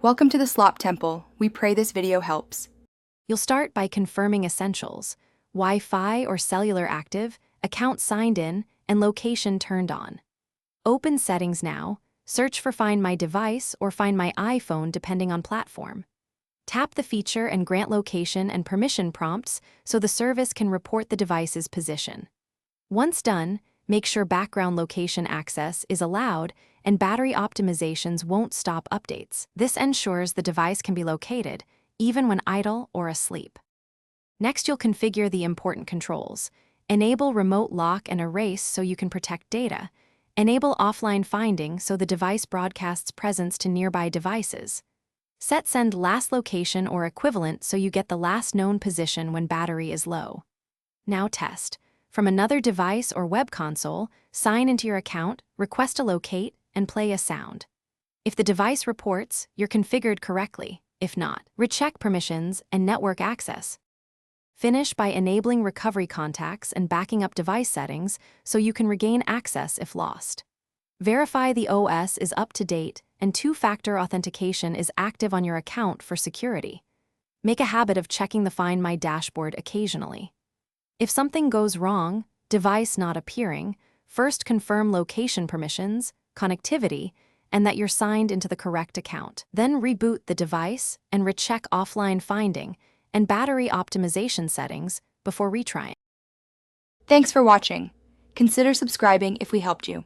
Welcome to the Slop Temple. We pray this video helps. You'll start by confirming essentials: Wi-Fi or cellular active, account signed in, and location turned on. Open Settings now, search for Find My Device or Find My iPhone depending on platform. Tap the feature and grant location and permission prompts so the service can report the device's position. Once done, make sure background location access is allowed and battery optimizations won't stop updates. This ensures the device can be located, even when idle or asleep. Next, you'll configure the important controls. Enable remote lock and erase so you can protect data. Enable offline finding so the device broadcasts presence to nearby devices. Set Send Last Location or equivalent so you get the last known position when battery is low. Now test. From another device or web console, sign into your account, request a locate, and play a sound. If the device reports, you're configured correctly. If not, recheck permissions and network access. Finish by enabling recovery contacts and backing up device settings so you can regain access if lost. Verify the OS is up to date and two-factor authentication is active on your account for security. Make a habit of checking the Find My dashboard occasionally. If something goes wrong, device not appearing, first confirm location permissions, connectivity, and that you're signed into the correct account. Then reboot the device and recheck offline finding and battery optimization settings before retrying. Thanks for watching. Consider subscribing if we helped you.